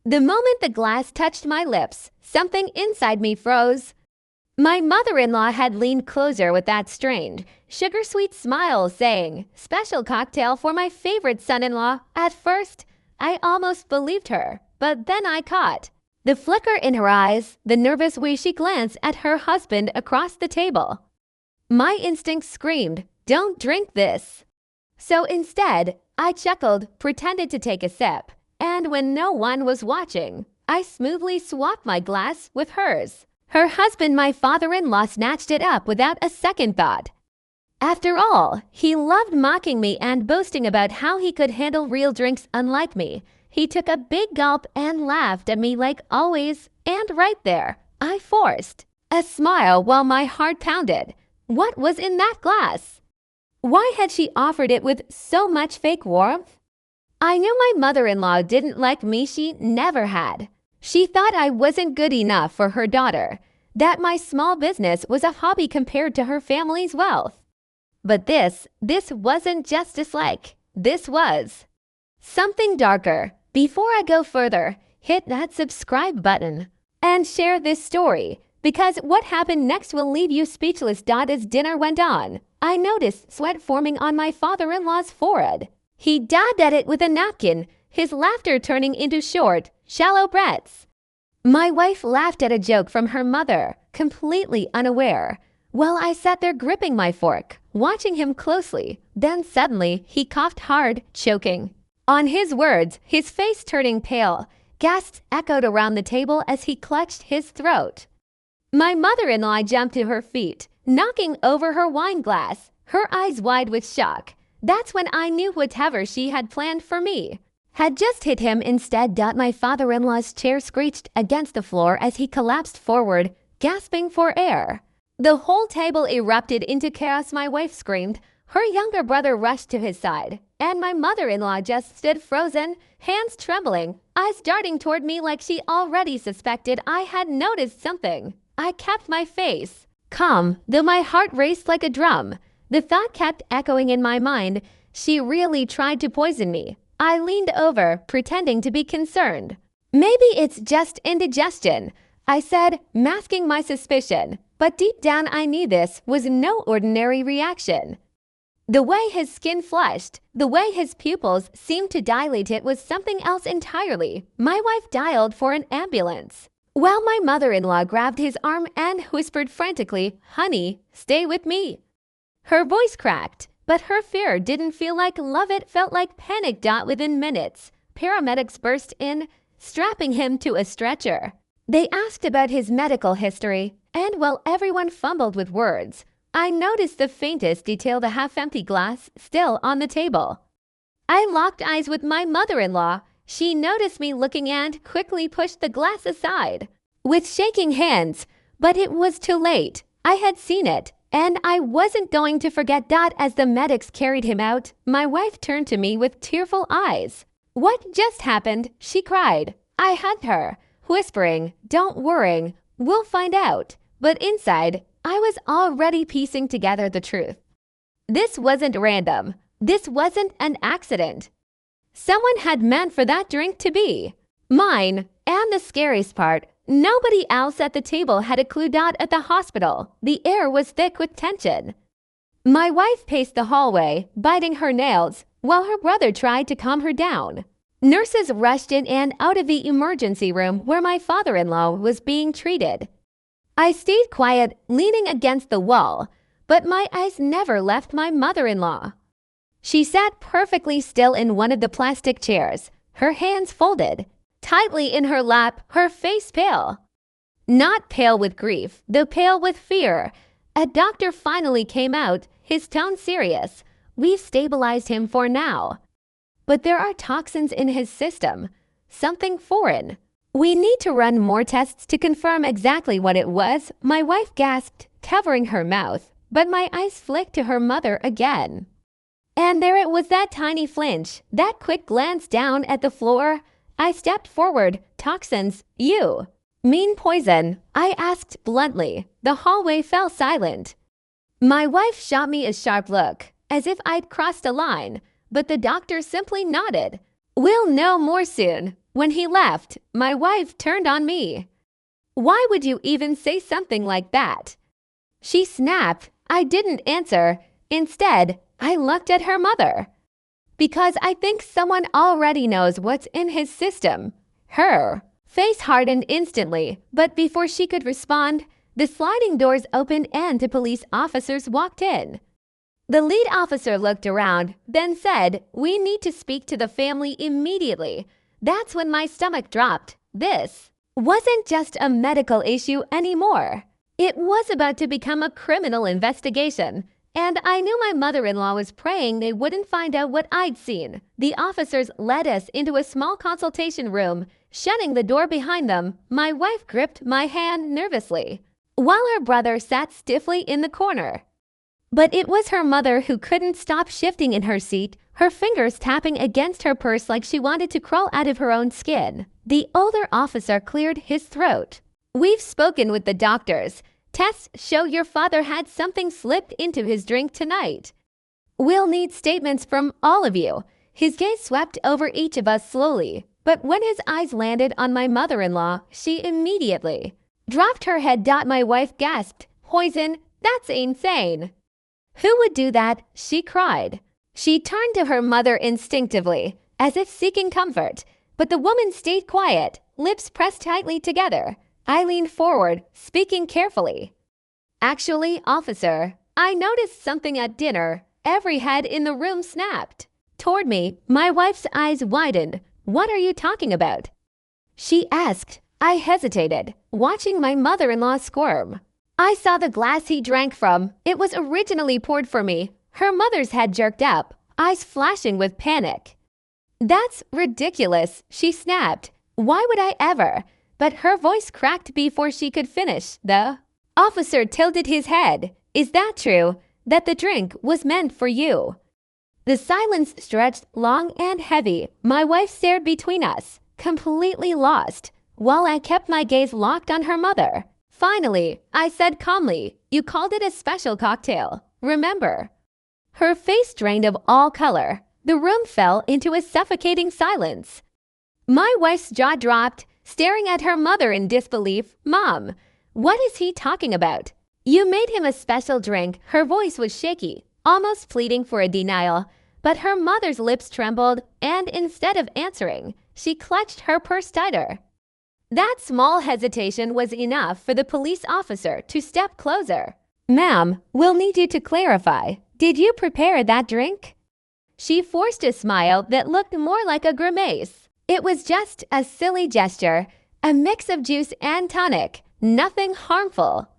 The moment the glass touched my lips, something inside me froze. My mother-in-law had leaned closer with that strained, sugar-sweet smile saying, "Special cocktail for my favorite son-in-law." At first, I almost believed her, but then I caught the flicker in her eyes, the nervous way she glanced at her husband across the table. My instinct screamed, "Don't drink this." So instead, I chuckled, pretended to take a sip, and when no one was watching, I smoothly swapped my glass with hers. Her husband, my father-in-law, snatched it up without a second thought. After all, he loved mocking me and boasting about how he could handle real drinks unlike me. He took a big gulp and laughed at me like always, and right there, I forced a smile while my heart pounded. What was in that glass? Why had she offered it with so much fake warmth? I knew my mother-in-law didn't like me. She never had. She thought I wasn't good enough for her daughter, that my small business was a hobby compared to her family's wealth. But this wasn't just dislike. This was something darker. Before I go further, hit that subscribe button and share this story, because what happened next will leave you speechless. As dinner went on, I noticed sweat forming on my father-in-law's forehead. He dabbed at it with a napkin, his laughter turning into short, shallow breaths. My wife laughed at a joke from her mother, completely unaware, while I sat there gripping my fork, watching him closely. Then suddenly, he coughed hard, choking. On his words, his face turning pale, gasps echoed around the table as he clutched his throat. My mother-in-law jumped to her feet, knocking over her wine glass, her eyes wide with shock. That's when I knew whatever she had planned for me had just hit him instead. My father-in-law's chair screeched against the floor as he collapsed forward, gasping for air. The whole table erupted into chaos. My wife screamed. Her younger brother rushed to his side, and my mother-in-law just stood frozen, hands trembling, eyes darting toward me like she already suspected I had noticed something. I kept my face calm, though my heart raced like a drum. The thought kept echoing in my mind, she really tried to poison me. I leaned over, pretending to be concerned. "Maybe it's just indigestion," I said, masking my suspicion. But deep down I knew this was no ordinary reaction. The way his skin flushed, the way his pupils seemed to dilate, it was something else entirely. My wife dialed for an ambulance, while my mother-in-law grabbed his arm and whispered frantically, "Honey, stay with me." Her voice cracked, but her fear didn't feel like love. It felt like panic. Within minutes, paramedics burst in, strapping him to a stretcher. They asked about his medical history, and while everyone fumbled with words, I noticed the faintest detail: the half-empty glass still on the table. I locked eyes with my mother-in-law. She noticed me looking and quickly pushed the glass aside with shaking hands, but it was too late. I had seen it, and I wasn't going to forget. As the medics carried him out, my wife turned to me with tearful eyes. "What just happened?" she cried. I hugged her, whispering, "Don't worry, we'll find out." But inside, I was already piecing together the truth. This wasn't random. This wasn't an accident. Someone had meant for that drink to be mine, and the scariest part, nobody else at the table had a clue. At the hospital, the air was thick with tension. My wife paced the hallway, biting her nails, while her brother tried to calm her down. Nurses rushed in and out of the emergency room where my father-in-law was being treated. I stayed quiet, leaning against the wall, but my eyes never left my mother-in-law. She sat perfectly still in one of the plastic chairs, her hands folded tightly in her lap, her face pale. Not pale with grief, though pale with fear. A doctor finally came out, his tone serious. "We've stabilized him for now, but there are toxins in his system, something foreign. We need to run more tests to confirm exactly what it was." My wife gasped, covering her mouth, but my eyes flicked to her mother again. And there it was, that tiny flinch, that quick glance down at the floor. I stepped forward. "Toxins, you mean poison?" I asked bluntly. The hallway fell silent. My wife shot me a sharp look, as if I'd crossed a line, but the doctor simply nodded. "We'll know more soon." When he left, my wife turned on me. Why would you even say something like that? She snapped. I didn't answer. Instead, I looked at her mother. Because I think someone already knows what's in his system. Her face hardened instantly, but before she could respond, the sliding doors opened and 2 police officers walked in. The lead officer looked around, then said, "We need to speak to the family immediately." That's when my stomach dropped. This wasn't just a medical issue anymore. It was about to become a criminal investigation, and I knew my mother-in-law was praying they wouldn't find out what I'd seen. The officers led us into a small consultation room. Shutting the door behind them, my wife gripped my hand nervously, while her brother sat stiffly in the corner. But it was her mother who couldn't stop shifting in her seat, her fingers tapping against her purse like she wanted to crawl out of her own skin. The older officer cleared his throat. "We've spoken with the doctors. Tests show your father had something slipped into his drink tonight. We'll need statements from all of you." His gaze swept over each of us slowly, but when his eyes landed on my mother-in-law, she immediately dropped her head. My wife gasped, "Poison? That's insane." "Who would do that?" she cried. She turned to her mother instinctively, as if seeking comfort, but the woman stayed quiet, lips pressed tightly together. I leaned forward, speaking carefully. "Actually, officer, I noticed something at dinner." Every head in the room snapped toward me. My wife's eyes widened. "What are you talking about?" she asked. I hesitated, watching my mother-in-law squirm. "I saw the glass he drank from. It was originally poured for me." Her mother's head jerked up, eyes flashing with panic. "That's ridiculous," she snapped. "Why would I ever?" But her voice cracked before she could finish. The officer tilted his head. "Is that true? That the drink was meant for you?" The silence stretched long and heavy. My wife stared between us, completely lost, while I kept my gaze locked on her mother. Finally, I said calmly, "You called it a special cocktail, remember?" Her face drained of all color. The room fell into a suffocating silence. My wife's jaw dropped, staring at her mother in disbelief. "Mom, what is he talking about?" "You made him a special drink." Her voice was shaky, almost pleading for a denial, but her mother's lips trembled, and instead of answering, she clutched her purse tighter. That small hesitation was enough for the police officer to step closer. "Ma'am, we'll need you to clarify. Did you prepare that drink?" She forced a smile that looked more like a grimace. "It was just a silly gesture, a mix of juice and tonic, nothing harmful."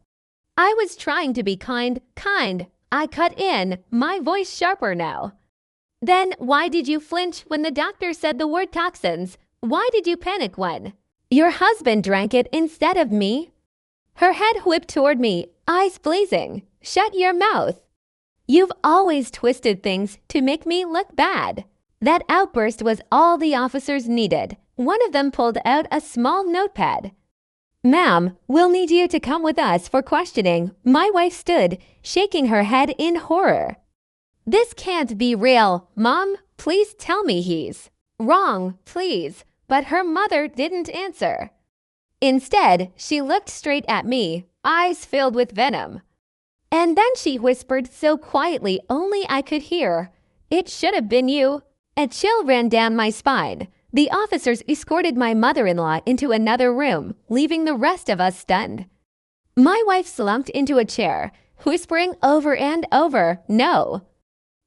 I was trying to be kind. I cut in, my voice sharper now. "Then why did you flinch when the doctor said the word toxins? Why did you panic when your husband drank it instead of me?" Her head whipped toward me, eyes blazing. "Shut your mouth. You've always twisted things to make me look bad." That outburst was all the officers needed. One of them pulled out a small notepad. "Ma'am, we'll need you to come with us for questioning." My wife stood, shaking her head in horror. "This can't be real. Mom, please tell me he's wrong, please." But her mother didn't answer. Instead, she looked straight at me, eyes filled with venom. And then she whispered so quietly only I could hear, "It should have been you." A chill ran down my spine. The officers escorted my mother-in-law into another room, leaving the rest of us stunned. My wife slumped into a chair, whispering over and over, "No.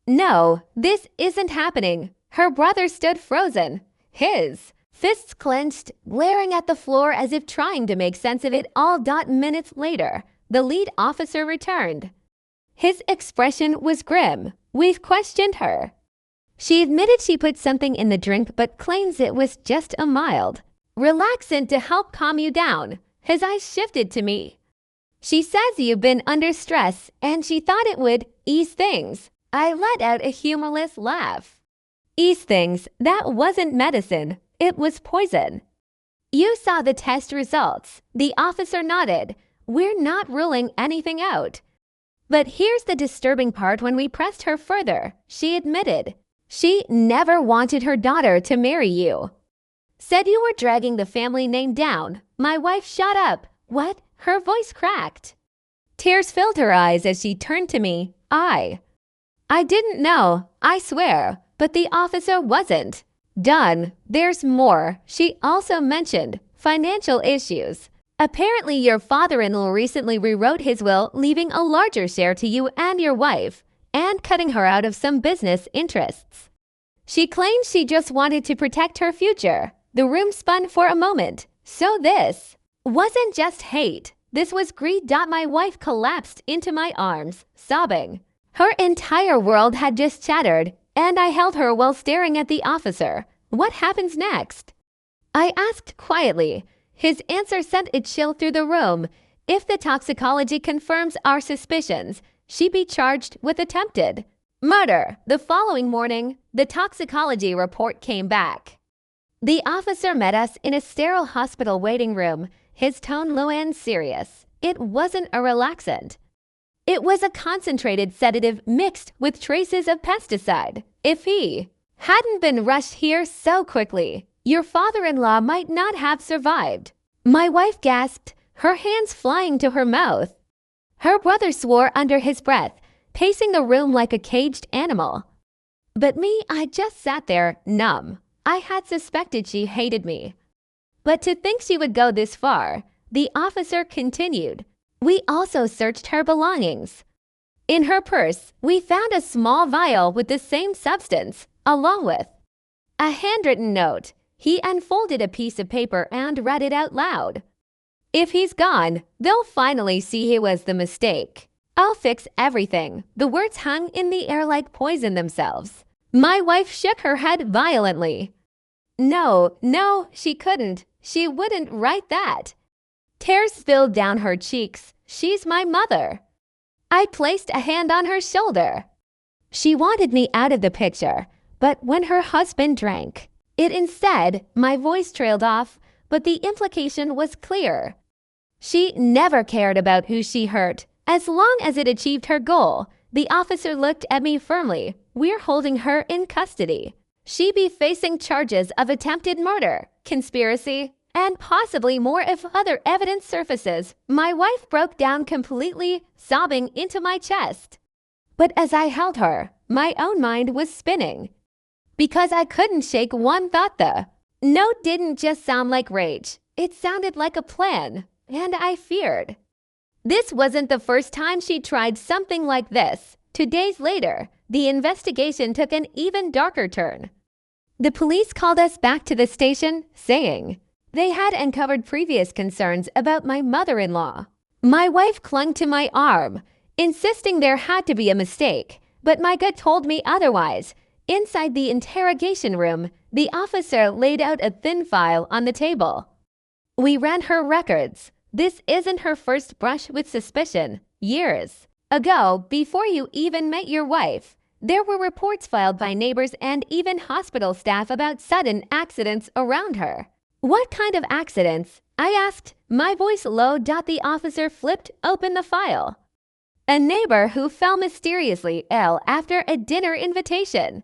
No, this isn't happening." Her brother stood frozen, his fists clenched, glaring at the floor as if trying to make sense of it all. Minutes later, the lead officer returned. His expression was grim. "We've questioned her. She admitted she put something in the drink but claims it was just a mild relaxant to help calm you down." His eyes shifted to me. "She says you've been under stress and she thought it would ease things." I let out a humorless laugh. "Ease things? That wasn't medicine. It was poison." "You saw the test results." The officer nodded. "We're not ruling anything out." But here's the disturbing part. When we pressed her further, she admitted she never wanted her daughter to marry you. Said you were dragging the family name down. My wife shot up. What? Her voice cracked. Tears filled her eyes as she turned to me. I didn't know, I swear, but the officer wasn't done. There's more. She also mentioned financial issues. Apparently, your father-in-law recently rewrote his will, leaving a larger share to you and your wife, and cutting her out of some business interests. She claimed she just wanted to protect her future. The room spun for a moment. So this wasn't just hate. This was greed. My wife collapsed into my arms, sobbing. Her entire world had just shattered, and I held her while staring at the officer. What happens next? I asked quietly. His answer sent a chill through the room. If the toxicology confirms our suspicions, she'd be charged with attempted murder. The following morning, the toxicology report came back. The officer met us in a sterile hospital waiting room, his tone low and serious. It wasn't a relaxant. It was a concentrated sedative mixed with traces of pesticide. If he hadn't been rushed here so quickly, your father-in-law might not have survived. My wife gasped, her hands flying to her mouth. Her brother swore under his breath, pacing the room like a caged animal. But me, I just sat there, numb. I had suspected she hated me. But to think she would go this far, the officer continued. We also searched her belongings. In her purse, we found a small vial with the same substance, along with a handwritten note. He unfolded a piece of paper and read it out loud. If he's gone, they'll finally see he was the mistake. I'll fix everything. The words hung in the air like poison themselves. My wife shook her head violently. No, she couldn't. She wouldn't write that. Tears spilled down her cheeks. She's my mother. I placed a hand on her shoulder. She wanted me out of the picture, but when her husband drank it instead, my voice trailed off, but the implication was clear. She never cared about who she hurt, as long as it achieved her goal. The officer looked at me firmly. We're holding her in custody. She'd be facing charges of attempted murder, conspiracy, and possibly more if other evidence surfaces. My wife broke down completely, sobbing into my chest. But as I held her, my own mind was spinning. Because I couldn't shake one thought. The note didn't just sound like rage. It sounded like a plan, and I feared. This wasn't the first time she tried something like this. 2 days later, the investigation took an even darker turn. The police called us back to the station, saying they had uncovered previous concerns about my mother-in-law. My wife clung to my arm, insisting there had to be a mistake, but my gut told me otherwise. Inside the interrogation room, the officer laid out a thin file on the table. We ran her records. This isn't her first brush with suspicion. Years ago, before you even met your wife, there were reports filed by neighbors and even hospital staff about sudden accidents around her. What kind of accidents? I asked, my voice low. The officer flipped open the file. A neighbor who fell mysteriously ill after a dinner invitation.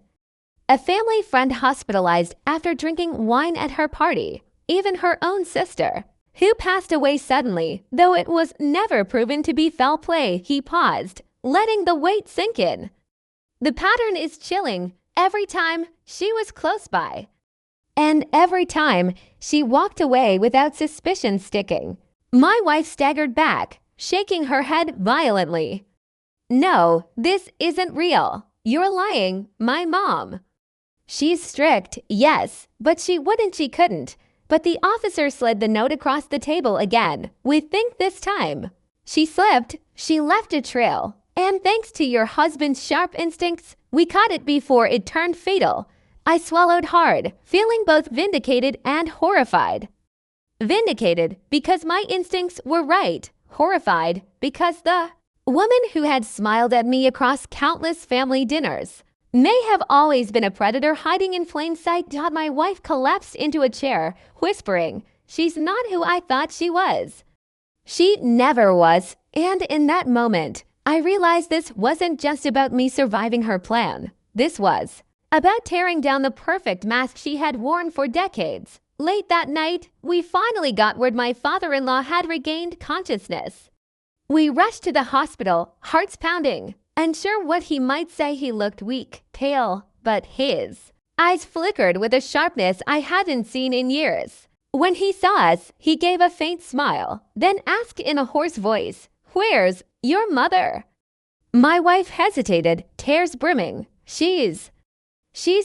A family friend hospitalized after drinking wine at her party. Even her own sister, who passed away suddenly, though it was never proven to be foul play. He paused, letting the weight sink in. The pattern is chilling. Every time she was close by, and every time she walked away without suspicion sticking. My wife staggered back, shaking her head violently. No, this isn't real. You're lying, my mom. She's strict, yes, but she couldn't. But the officer slid the note across the table again. We think this time she slipped. She left a trail. And thanks to your husband's sharp instincts, we caught it before it turned fatal. I swallowed hard, feeling both vindicated and horrified. Vindicated because my instincts were right. Horrified because the woman who had smiled at me across countless family dinners may have always been a predator hiding in plain sight. My wife collapsed into a chair, whispering, she's not who I thought she was. She never was. And in that moment, I realized this wasn't just about me surviving her plan. This was about tearing down the perfect mask she had worn for decades. Late that night, we finally got word my father-in-law had regained consciousness. We rushed to the hospital, hearts pounding, unsure what he might say. He looked weak, pale, but his eyes flickered with a sharpness I hadn't seen in years. When he saw us, he gave a faint smile, then asked in a hoarse voice, "Where's your mother?" My wife hesitated, tears brimming. She's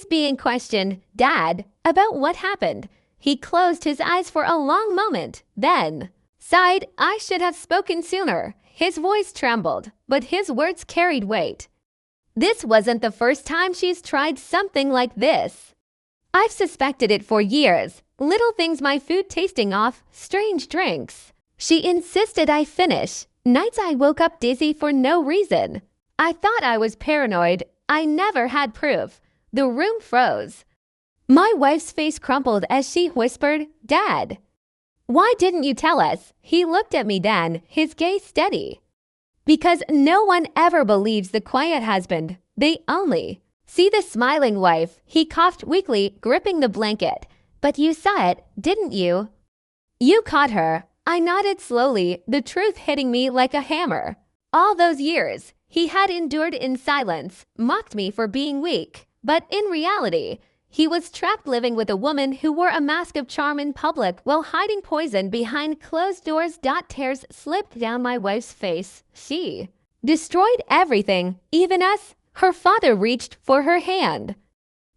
being questioned, Dad, about what happened. He closed his eyes for a long moment, then sighed. I should have spoken sooner. His voice trembled, but his words carried weight. This wasn't the first time she's tried something like this. I've suspected it for years. Little things, my food tasting off, strange drinks. She insisted I finish. Nights I woke up dizzy for no reason. I thought I was paranoid. I never had proof. The room froze. My wife's face crumpled as she whispered, "Dad, why didn't you tell us?" He looked at me then, his gaze steady. Because no one ever believes the quiet husband. They only see the smiling wife. He coughed weakly, gripping the blanket. But you saw it, didn't you? You caught her. I nodded slowly, the truth hitting me like a hammer. All those years, he had endured in silence, mocked me for being weak. But in reality, he was trapped living with a woman who wore a mask of charm in public while hiding poison behind closed doors. Tears slipped down my wife's face. She destroyed everything, even us. Her father reached for her hand.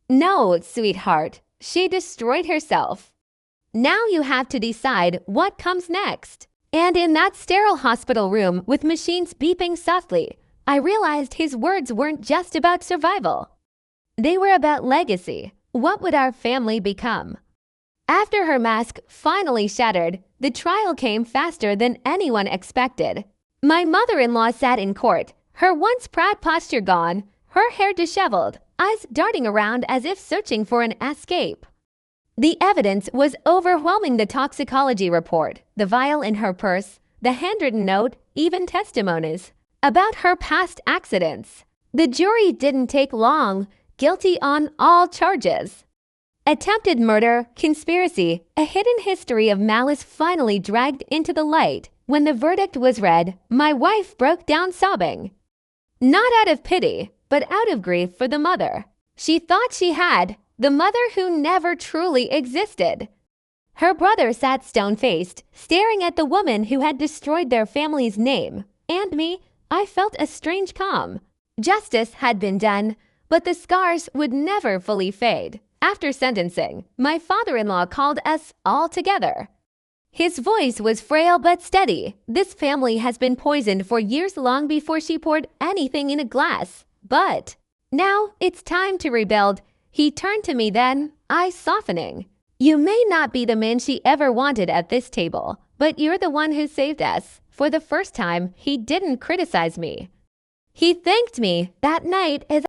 No, sweetheart, she destroyed herself. Now you have to decide what comes next. And in that sterile hospital room with machines beeping softly, I realized his words weren't just about survival. They were about legacy. What would our family become? After her mask finally shattered, the trial came faster than anyone expected. My mother-in-law sat in court, her once proud posture gone, her hair disheveled, eyes darting around as if searching for an escape. The evidence was overwhelming: the toxicology report, the vial in her purse, the handwritten note, even testimonies about her past accidents. The jury didn't take long. Guilty on all charges. Attempted murder, conspiracy, a hidden history of malice finally dragged into the light. When the verdict was read, my wife broke down sobbing. Not out of pity, but out of grief for the mother she thought she had, the mother who never truly existed. Her brother sat stone-faced, staring at the woman who had destroyed their family's name. And me, I felt a strange calm. Justice had been done, but the scars would never fully fade. After sentencing, my father-in-law called us all together. His voice was frail but steady. This family has been poisoned for years, long before she poured anything in a glass. But now it's time to rebuild. He turned to me then, eyes softening. You may not be the man she ever wanted at this table, but you're the one who saved us. For the first time, he didn't criticize me. He thanked me that night as